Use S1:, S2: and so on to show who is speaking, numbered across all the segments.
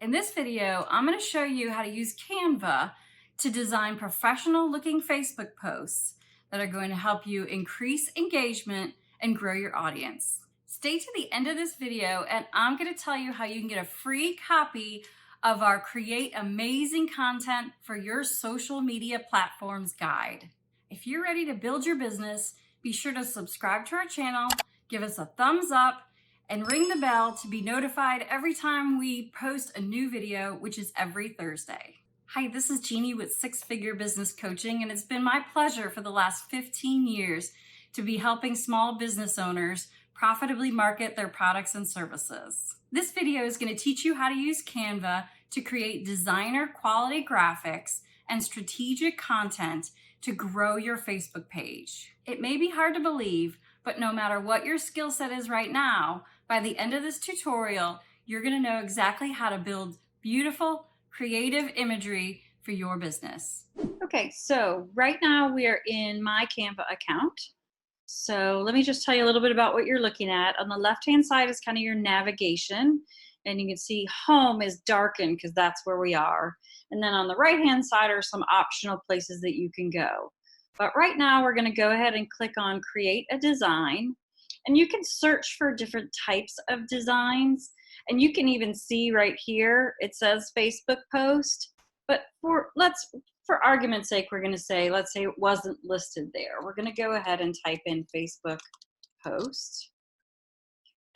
S1: In this video, I'm going to show you how to use Canva to design professional looking Facebook posts that are going to help you increase engagement and grow your audience. Stay to the end of this video and I'm going to tell you how you can get a free copy of our Create Amazing Content for Your Social Media Platforms guide. If you're ready to build your business, be sure to subscribe to our channel, give us a thumbs up, and ring the bell to be notified every time we post a new video, which is every Thursday. Hi, this is Jeanne with Six Figure Business Coaching, and it's been my pleasure for the last 15 years to be helping small business owners profitably market their products and services. This video is going to teach you how to use Canva to create designer quality graphics and strategic content to grow your Facebook page. It may be hard to believe, but no matter what your skill set is right now, by the end of this tutorial, you're going to know exactly how to build beautiful, creative imagery for your business.
S2: Okay, so right now we are in my Canva account. So let me just tell you a little bit about what you're looking at. On the left-hand side is kind of your navigation, and you can see home is darkened because that's where we are. And then on the right-hand side are some optional places that you can go. But right now we're going to go ahead and click on Create a Design. And you can search for different types of designs. And you can even see right here, it says Facebook post. But for argument's sake, we're going to say, let's say it wasn't listed there. We're going to go ahead and type in Facebook post.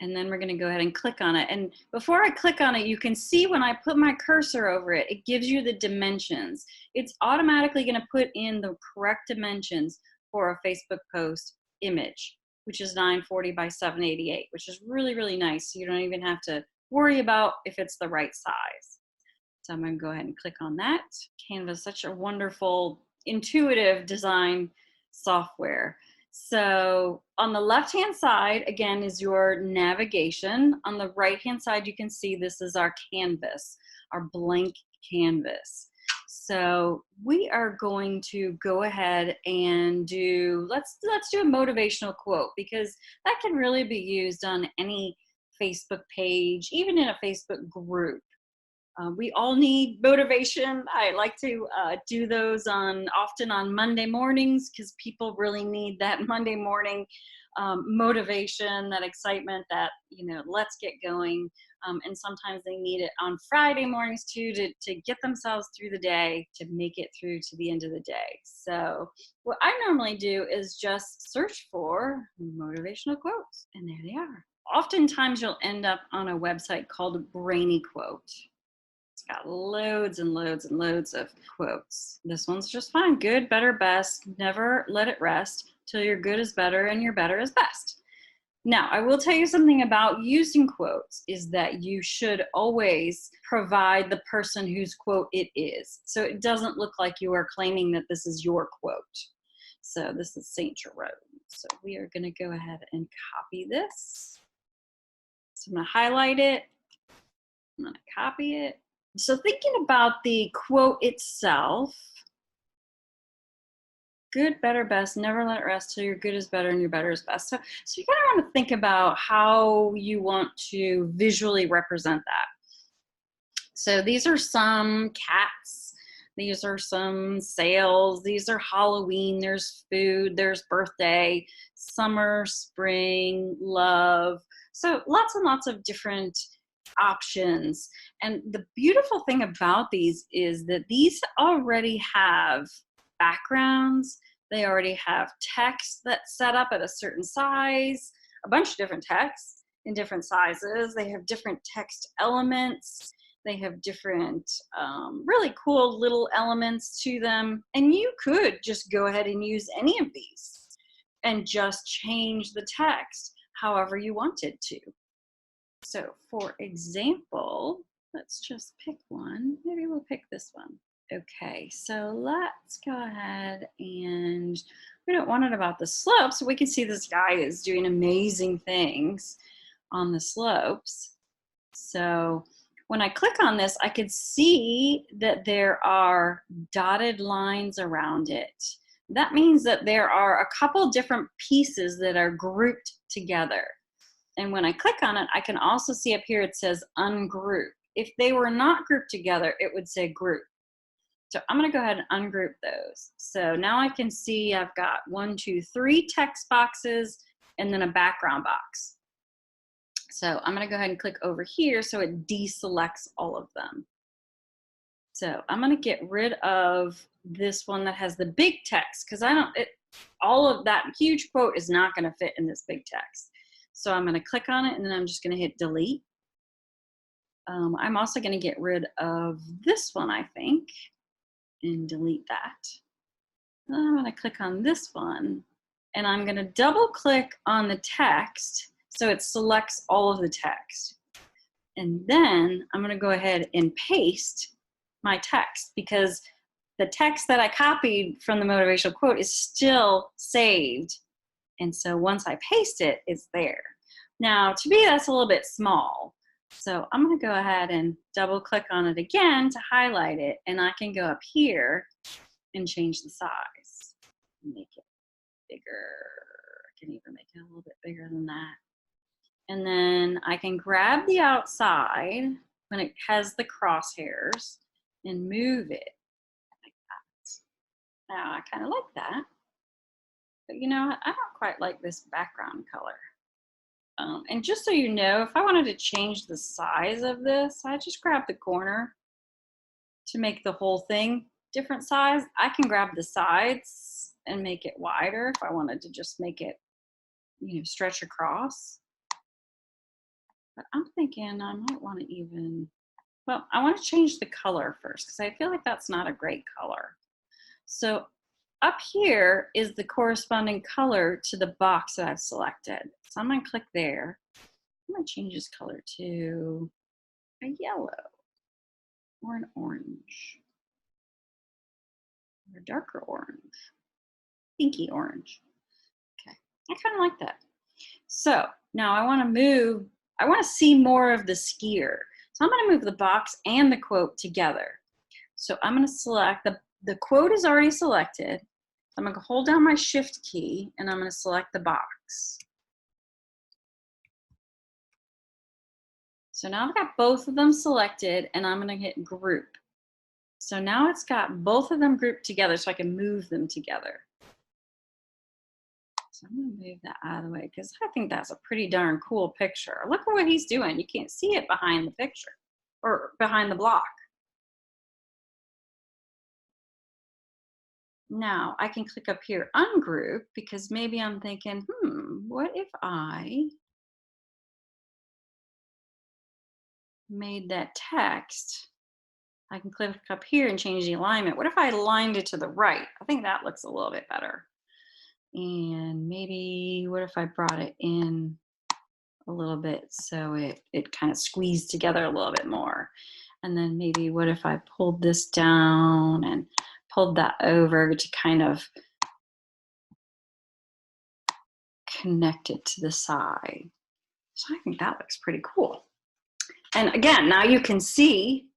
S2: And then we're going to go ahead and click on it. And before I click on it, you can see when I put my cursor over it, it gives you the dimensions. It's automatically going to put in the correct dimensions for a Facebook post image, which is 940 by 788, which is really, really nice. So you don't even have to worry about if it's the right size. So I'm going to go ahead and click on that. Canva is such a wonderful, intuitive design software. So on the left-hand side, again, is your navigation. On the right-hand side, you can see this is our canvas, our blank canvas. So we are going to go ahead and do, let's do a motivational quote, because that can really be used on any Facebook page, even in a Facebook group. We all need motivation. I like to do those often on Monday mornings because people really need that Monday morning motivation, that excitement, that, let's get going. And sometimes they need it on Friday mornings too to get themselves through the day, to make it through to the end of the day. So what I normally do is just search for motivational quotes, and there they are. Oftentimes you'll end up on a website called Brainy Quote. It's got loads and loads and loads of quotes. This one's just fine. Good, better, best. Never let it rest till your good is better and your better is best. Now, I will tell you something about using quotes is that you should always provide the person whose quote it is. So it doesn't look like you are claiming that this is your quote. So this is St. Jerome. So we are going to go ahead and copy this. So I'm going to highlight it. I'm going to copy it. So thinking about the quote itself, good, better, best, never let it rest till your good is better and your better is best. So you kind of want to think about how you want to visually represent that. So these are some cats. These are some sales. These are Halloween. There's food. There's birthday, summer, spring, love. So lots and lots of different options. And the beautiful thing about these is that these already have backgrounds. They already have text that's set up at a certain size, a bunch of different texts in different sizes. They have different text elements. They have different really cool little elements to them. And you could just go ahead and use any of these and just change the text however you wanted to. So for example, let's just pick one. Maybe we'll pick this one. Okay, so let's go ahead, and we don't want it about the slopes. So we can see this guy is doing amazing things on the slopes. So when I click on this, I could see that there are dotted lines around it. That means that there are a couple different pieces that are grouped together. And when I click on it, I can also see up here it says ungroup. if they were not grouped together, it would say group. So I'm going to go ahead and ungroup those. So now I can see I've got 1, 2, 3 text boxes and then a background box. So I'm going to go ahead and click over here so it deselects all of them. So I'm going to get rid of this one that has the big text because all of that huge quote is not going to fit in this big text. So I'm going to click on it and then I'm just going to hit delete. I'm also going to get rid of this one, I think, and delete that. Then I'm going to click on this one and I'm going to double click on the text so it selects all of the text. And then I'm going to go ahead and paste my text because the text that I copied from the motivational quote is still saved. And so once I paste it, it's there. Now, to me, that's a little bit small. So I'm going to go ahead and double click on it again to highlight it. And I can go up here and change the size. Make it bigger. I can even make it a little bit bigger than that. And then I can grab the outside when it has the crosshairs and move it like that. Now, I kind of like that. But you know, I don't quite like this background color. And just so you know, if I wanted to change the size of this, I just grab the corner to make the whole thing different size. I can grab the sides and make it wider if I wanted to just make it, you know, stretch across. But I'm thinking I might want to I want to change the color first because I feel like that's not a great color. So up here is the corresponding color to the box that I've selected. So I'm going to click there. I'm going to change this color to a yellow or an orange or a darker orange, pinky orange. Okay, I kind of like that. So now I want to see more of the skier. So I'm going to move the box and the quote together. So I'm going to select, the quote is already selected. I'm going to hold down my shift key and I'm going to select the box. So now I've got both of them selected and I'm going to hit group. So now it's got both of them grouped together so I can move them together. So I'm going to move that out of the way because I think that's a pretty darn cool picture. Look at what he's doing. You can't see it behind the picture or behind the block. Now I can click up here, ungroup, because maybe I'm thinking, what if I made that text? I can click up here and change the alignment. What if I aligned it to the right? I think that looks a little bit better. And maybe what if I brought it in a little bit so it kind of squeezed together a little bit more? And then maybe what if I pulled this down and pulled that over to kind of connect it to the side. So I think that looks pretty cool. And again, now you can see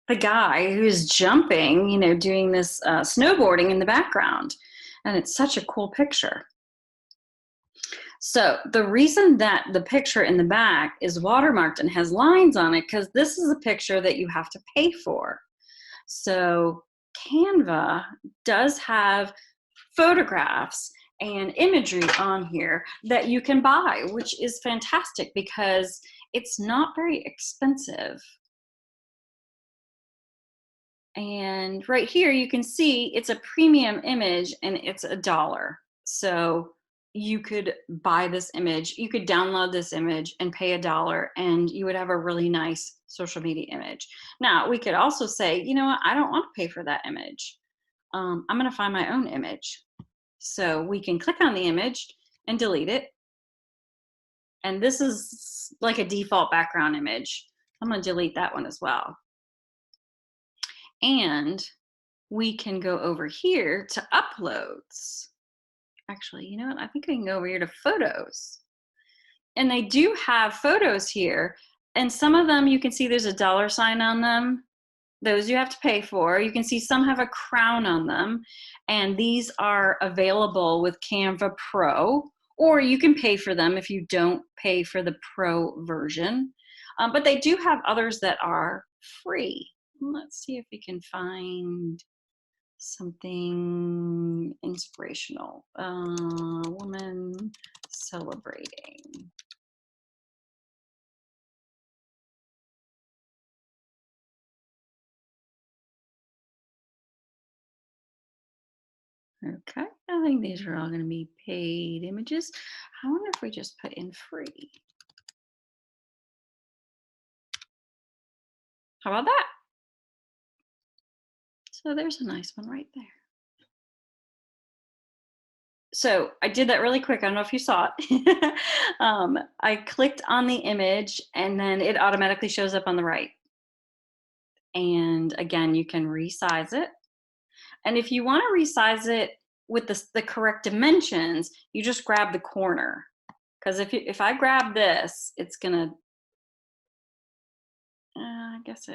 S2: the guy who's jumping, you know, doing this snowboarding in the background. And it's such a cool picture. So the reason that the picture in the back is watermarked and has lines on it, because this is a picture that you have to pay for. So Canva does have photographs and imagery on here that you can buy, which is fantastic because it's not very expensive. And right here you can see it's a premium image and it's $1. So you could buy this image, you could download this image and pay $1 and you would have a really nice social media image. Now we could also say, you know what, I don't want to pay for that image. I'm going to find my own image. So we can click on the image and delete it. And this is like a default background image. I'm going to delete that one as well. And we can go over here to uploads. Actually, you know what? I think we can go over here to photos. And they do have photos here. And some of them you can see there's a $sign on them. Those you have to pay for. You can see some have a crown on them. And these are available with Canva Pro. Or you can pay for them if you don't pay for the Pro version. But they do have others that are free. Let's see if we can find something inspirational. Woman celebrating. Okay, I think these are all going to be paid images. I wonder if we just put in free. How about that? So there's a nice one right there. So I did that really quick. I don't know if you saw it. I clicked on the image and then it automatically shows up on the right. And again, you can resize it. And if you want to resize it with the correct dimensions, you just grab the corner. Because if I grab this, it's gonna, I guess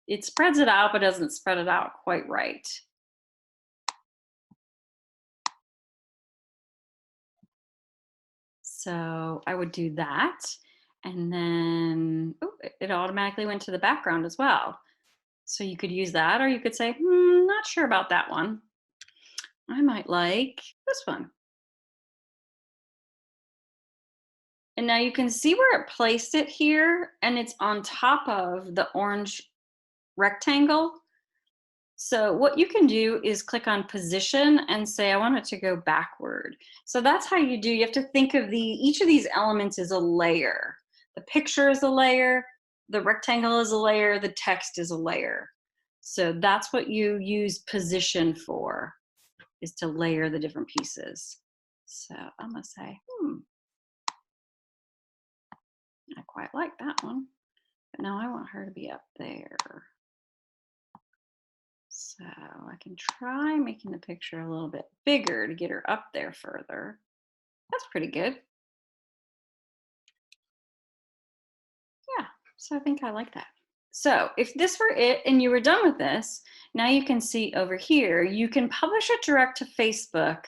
S2: it spreads it out, but doesn't spread it out quite right. So I would do that. And then it automatically went to the background as well. So you could use that, or you could say, not sure about that one. I might like this one. And now you can see where it placed it here, and it's on top of the orange rectangle. So what you can do is click on position and say, I want it to go backward. So that's how you do, you have to think of each of these elements is a layer. The picture is a layer, the rectangle is a layer, the text is a layer. So that's what you use position for, is to layer the different pieces. So I'm gonna say, I quite like that one, but now I want her to be up there. So I can try making the picture a little bit bigger to get her up there further. That's pretty good. Yeah, so I think I like that. So if this were it and you were done with this, now you can see over here, you can publish it direct to Facebook,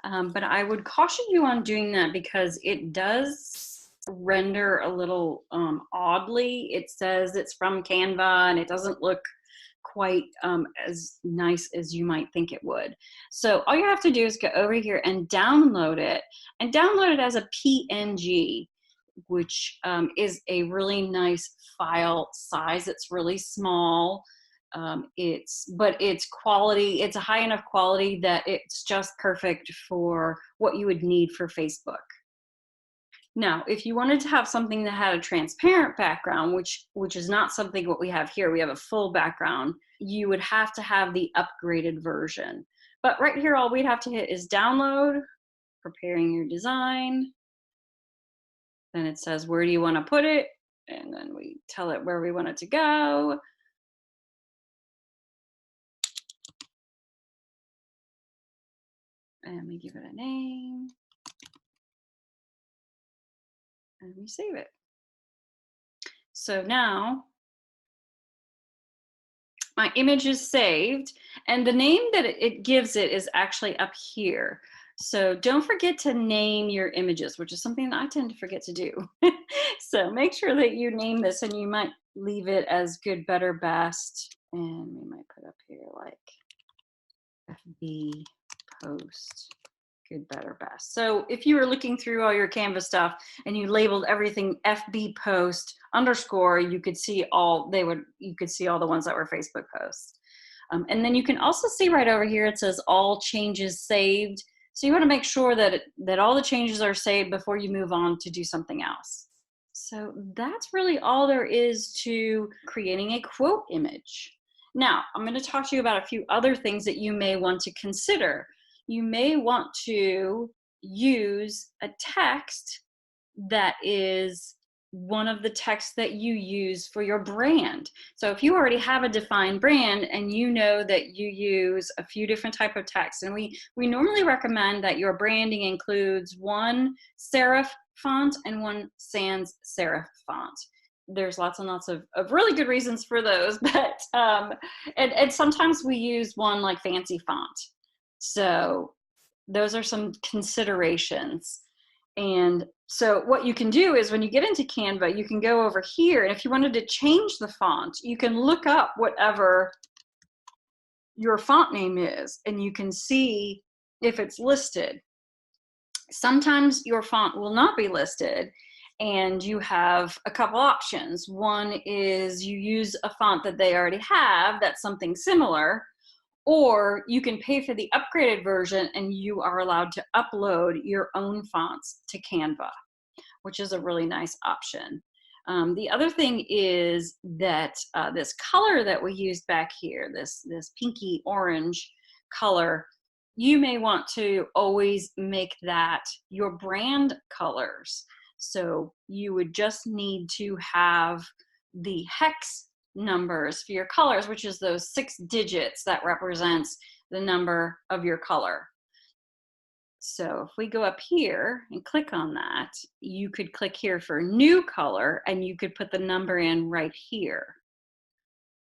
S2: but I would caution you on doing that because it does render a little oddly. It says it's from Canva and it doesn't look quite as nice as you might think it would. So all you have to do is go over here and download it as a PNG, which is a really nice file size. It's really small. But it's quality. It's a high enough quality that it's just perfect for what you would need for Facebook. Now, if you wanted to have something that had a transparent background, which is not something what we have here, we have a full background, you would have to have the upgraded version. But right here, all we'd have to hit is download, preparing your design. Then it says, where do you want to put it? And then we tell it where we want it to go. And we give it a name. And we save it. So now my image is saved, and the name that it gives it is actually up here. So don't forget to name your images, which is something that I tend to forget to do. So make sure that you name this, and you might leave it as good, better, best. And we might put up here like FB post, good, better, best. So if you were looking through all your Canva stuff and you labeled everything FB post underscore, you could see all the ones that were Facebook posts. And then you can also see right over here, it says all changes saved. So you want to make sure that all the changes are saved before you move on to do something else. So that's really all there is to creating a quote image. Now, I'm going to talk to you about a few other things that you may want to consider. You may want to use a text that is one of the texts that you use for your brand. So if you already have a defined brand and you know that you use a few different type of texts, and we normally recommend that your branding includes one serif font and one sans serif font. There's lots and lots of really good reasons for those, but and sometimes we use one like fancy font. So those are some considerations. And So what you can do is when you get into Canva, you can go over here, and if you wanted to change the font, you can look up whatever your font name is, and you can see if it's listed. Sometimes your font will not be listed, and you have a couple options. One is you use a font that they already have that's something similar, or you can pay for the upgraded version and you are allowed to upload your own fonts to Canva, which is a really nice option. The other thing is that this color that we used back here, this pinky orange color, you may want to always make that your brand colors. So you would just need to have the hex numbers for your colors, which is those 6 digits that represents the number of your color. So if we go up here and click on that, you could click here for new color and you could put the number in right here.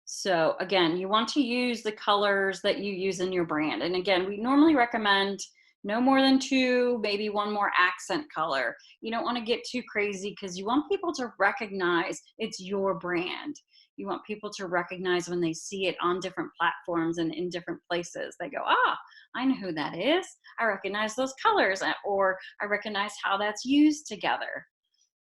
S2: So again, you want to use the colors that you use in your brand. And again, we normally recommend no more than 2, maybe 1 more accent color. You don't want to get too crazy because you want people to recognize it's your brand. You want people to recognize when they see it on different platforms and in different places. They go, ah, I know who that is. I recognize those colors, or I recognize how that's used together.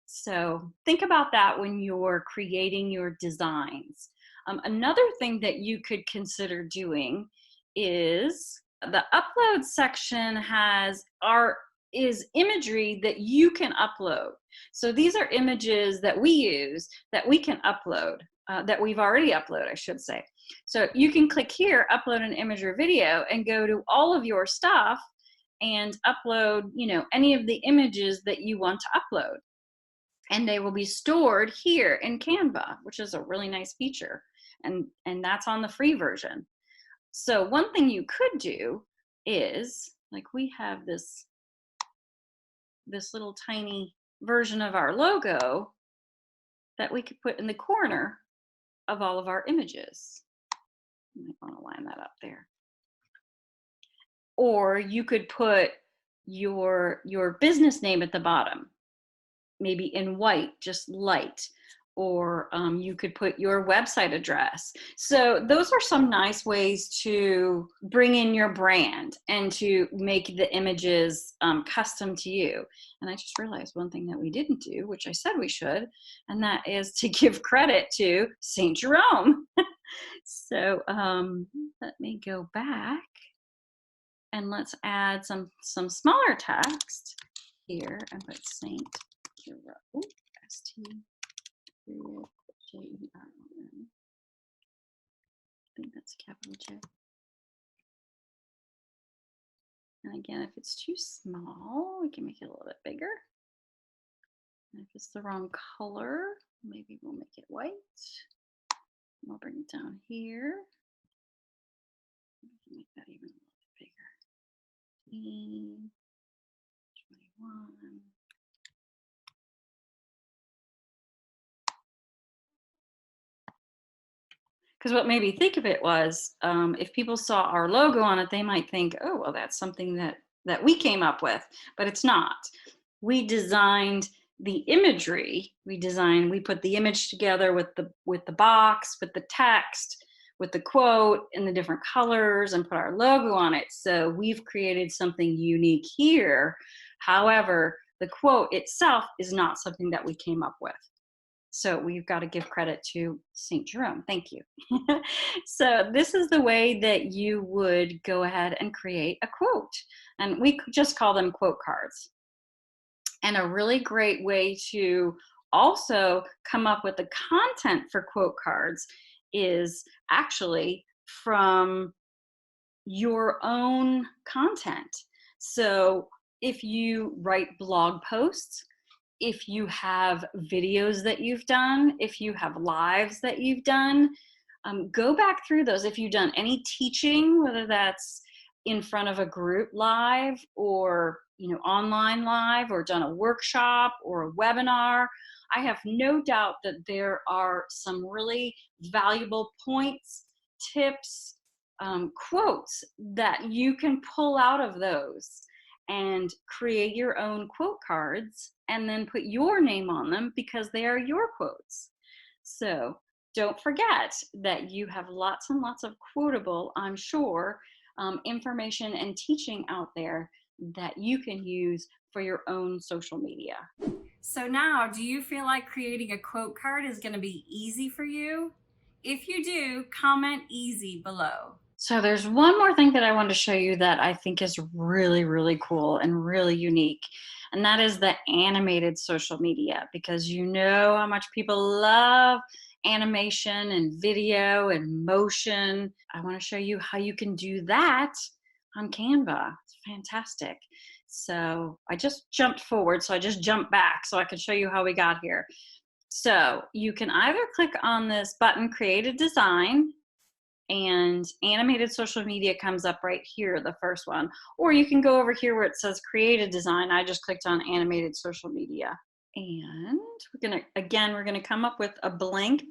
S2: So think about that when you're creating your designs. Another thing that you could consider doing is the upload section is imagery that you can upload. So these are images that we use that we can upload, that we've already uploaded, I should say. So you can click here, upload an image or video, and go to all of your stuff and upload, any of the images that you want to upload. And they will be stored here in Canva, which is a really nice feature. And that's on the free version. So one thing you could do is, like, we have this little tiny version of our logo that we could put in the corner of all of our images. You might want to line that up there. Or you could put your business name at the bottom, maybe in white, just light. Or you could put your website address. So those are some nice ways to bring in your brand and to make the images custom to you. And I just realized one thing that we didn't do, which I said we should, and that is to give credit to St. Jerome. So let me go back and let's add some smaller text here and put St. Jerome, J-E-R-O-M. I think that's capital J. And again, if it's too small, we can make it a little bit bigger. And if it's the wrong color, maybe we'll make it white. We'll bring it down here. We can make that even a little bit bigger. 21. Because what made me think of it was, if people saw our logo on it, they might think, oh, well, that's something that we came up with, but it's not. We designed the imagery. We put the image together with the box, with the text, with the quote, and the different colors, and put our logo on it. So we've created something unique here. However, the quote itself is not something that we came up with. So we've got to give credit to St. Jerome. Thank you. So this is the way that you would go ahead and create a quote. And we just call them quote cards. And a really great way to also come up with the content for quote cards is actually from your own content. So if you write blog posts, if you have videos that you've done, if you have lives that you've done, go back through those. If you've done any teaching, whether that's in front of a group live or online live, or done a workshop or a webinar, I have no doubt that there are some really valuable points, tips, quotes that you can pull out of those and create your own quote cards and then put your name on them because they are your quotes. So don't forget that you have lots and lots of quotable, I'm sure, information and teaching out there that you can use for your own social media.
S1: So now, do you feel like creating a quote card is going to be easy for you? If you do, comment easy below.
S2: So there's one more thing that I wanted to show you that I think is really, really cool and really unique. And that is the animated social media, because you know how much people love animation and video and motion. I want to show you how you can do that on Canva. It's fantastic. So I just jumped forward, so I just jumped back so I can show you how we got here. So you can either click on this button, Create a Design, and animated social media comes up right here, the first one. Or you can go over here where it says Create a Design. I just clicked on animated social media. And we're gonna come up with a blank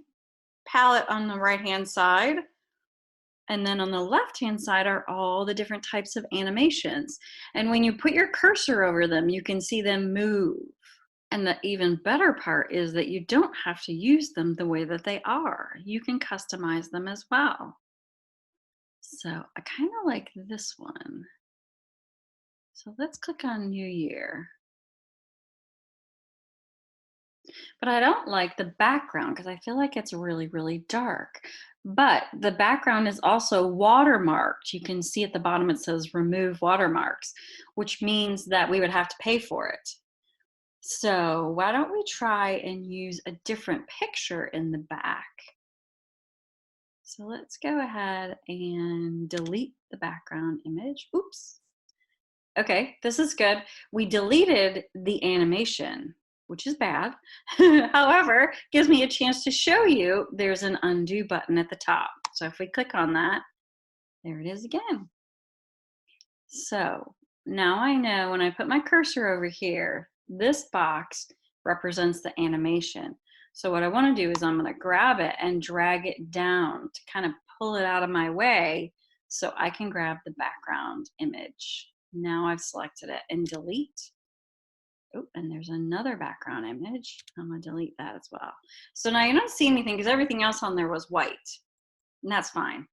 S2: palette on the right-hand side. And then on the left-hand side are all the different types of animations. And when you put your cursor over them, you can see them move. And the even better part is that you don't have to use them the way that they are. You can customize them as well. So I kind of like this one. So let's click on New Year. But I don't like the background because I feel like it's really, really dark. But the background is also watermarked. You can see at the bottom it says remove watermarks, which means that we would have to pay for it. So why don't we try and use a different picture in the back? So let's go ahead and delete the background image. Oops. Okay, this is good. We deleted the animation, which is bad. However, gives me a chance to show you there's an undo button at the top. So if we click on that, there it is again. So now I know when I put my cursor over here, this box represents the animation. So what I want to do is I'm going to grab it and drag it down to kind of pull it out of my way so I can grab the background image. Now I've selected it and delete. Oh, and there's another background image. I'm going to delete that as well. So now you don't see anything because everything else on there was white, and that's fine.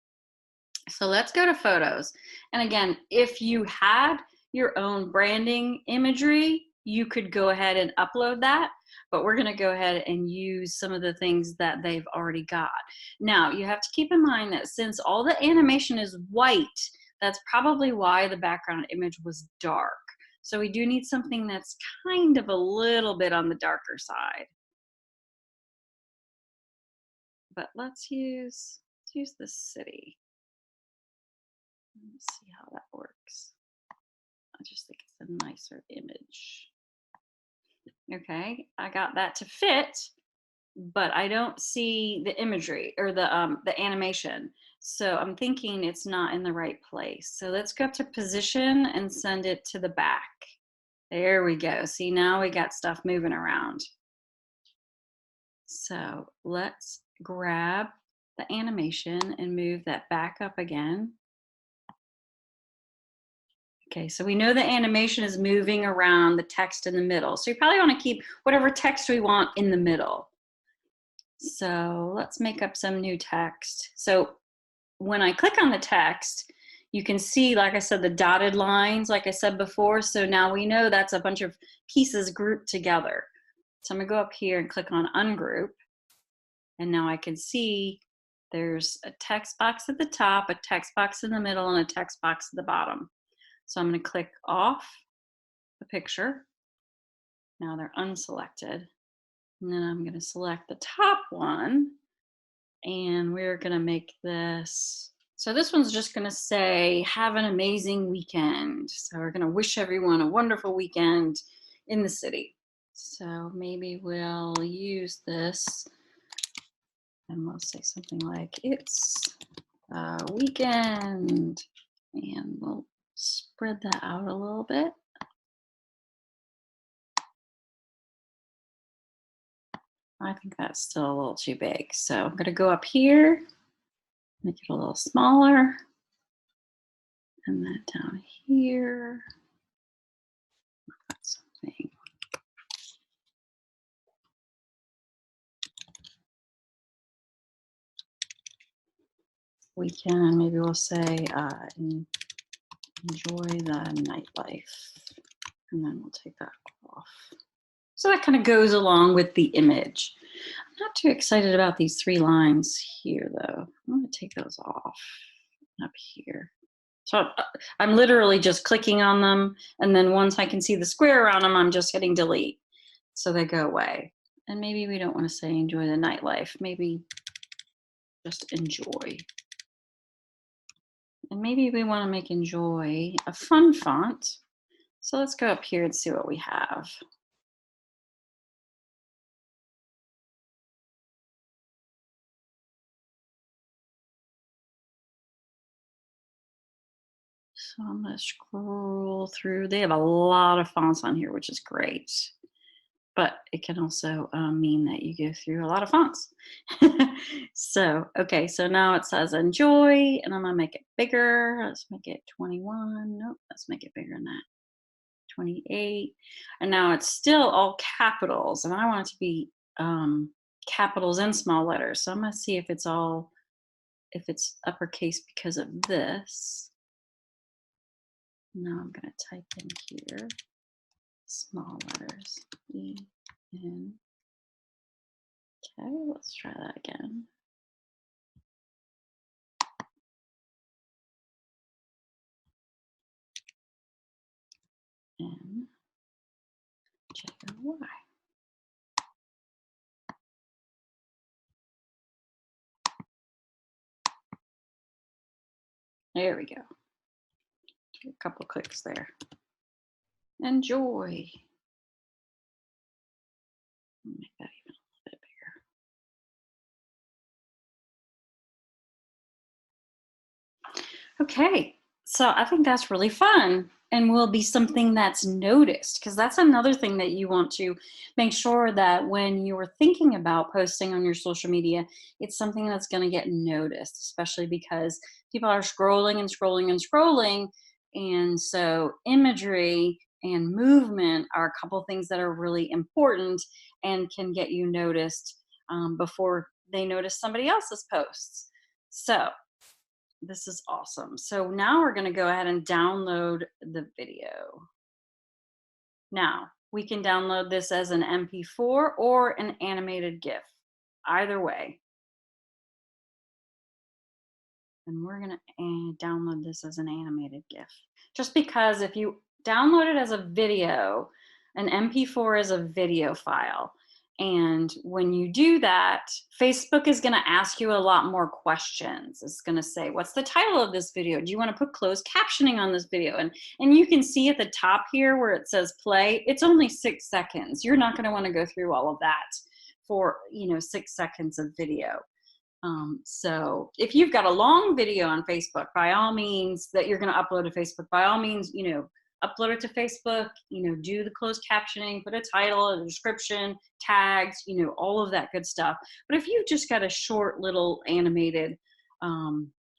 S2: So let's go to photos. And again, if you had your own branding imagery, you could go ahead and upload that, but we're going to go ahead and use some of the things that they've already got. Now, you have to keep in mind that since all the animation is white, that's probably why the background image was dark. So we do need something that's kind of a little bit on the darker side. But let's use this city. Let's see how that works. I just think it's a nicer image. Okay, I got that to fit, but I don't see the imagery or the animation. So I'm thinking it's not in the right place. So let's go up to position and send it to the back. There we go. See, now we got stuff moving around. So let's grab the animation and move that back up again. Okay, so we know the animation is moving around the text in the middle. So you probably want to keep whatever text we want in the middle. So let's make up some new text. So when I click on the text, you can see, like I said, the dotted lines, like I said before. So now we know that's a bunch of pieces grouped together. So I'm gonna go up here and click on ungroup. And now I can see there's a text box at the top, a text box in the middle, and a text box at the bottom. So I'm going to click off the picture. Now they're unselected. And then I'm going to select the top one. And we're going to make this. So this one's just going to say, have an amazing weekend. So we're going to wish everyone a wonderful weekend in the city. So maybe we'll use this. And we'll say something like, it's a weekend. And we'll spread that out a little bit. I think that's still a little too big. So I'm going to go up here, make it a little smaller, and that down here. Put something maybe we'll say enjoy the nightlife, and then we'll take that off. So that kind of goes along with the image. I'm not too excited about these 3 lines here though. I'm going to take those off up here. So I'm literally just clicking on them, and then once I can see the square around them, I'm just hitting delete. So they go away. And maybe we don't want to say enjoy the nightlife, maybe just enjoy. And maybe we want to make enjoy a fun font. So let's go up here and see what we have. So I'm going to scroll through. They have a lot of fonts on here, which is great. But it can also mean that you go through a lot of fonts. So, okay, so now it says enjoy, and I'm gonna make it bigger. Let's make it 21. Nope, let's make it bigger than that. 28. And now it's still all capitals, and I want it to be capitals and small letters. So I'm gonna see if it's uppercase because of this. Now I'm gonna type in here small letters. E-N. Okay, let's try that again. N-J-O-Y. There we go. A couple clicks there. Enjoy. Make that even a little bit bigger. Okay, so I think that's really fun and will be something that's noticed, because that's another thing that you want to make sure that when you're thinking about posting on your social media, it's something that's going to get noticed, especially because people are scrolling and scrolling and scrolling. And so imagery and movement are a couple things that are really important and can get you noticed before they notice somebody else's posts. So this is awesome. So now we're going to go ahead and download the video. Now we can download this as an MP4 or an animated GIF, either way. And we're going to download this as an animated GIF. Just because if you download it as a video, an MP4 is a video file. And when you do that, Facebook is going to ask you a lot more questions. It's going to say, what's the title of this video? Do you want to put closed captioning on this video? And you can see at the top here where it says play, it's only 6 seconds. You're not going to want to go through all of that for 6 seconds of video. So if you've got a long video on Facebook, by all means, that you're going to upload to Facebook, by all means, upload it to Facebook, do the closed captioning, put a title, a description, tags, all of that good stuff. But if you've just got a short little animated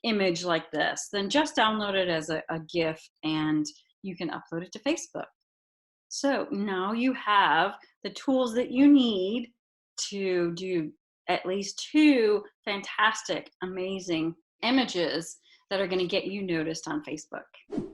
S2: image like this, then just download it as a GIF and you can upload it to Facebook. So now you have the tools that you need to do at least 2 fantastic, amazing images that are going to get you noticed on Facebook.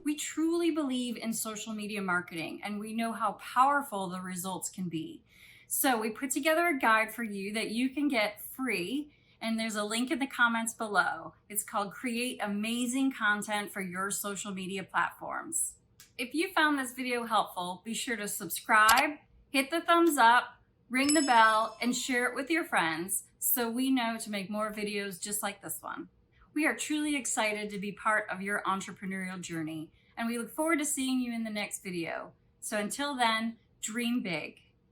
S1: We truly believe in social media marketing, and we know how powerful the results can be. So we put together a guide for you that you can get free, and there's a link in the comments below. It's called Create Amazing Content for Your Social Media Platforms. If you found this video helpful, be sure to subscribe, hit the thumbs up, ring the bell, and share it with your friends so we know to make more videos just like this one. We are truly excited to be part of your entrepreneurial journey, and we look forward to seeing you in the next video. So until then, dream big.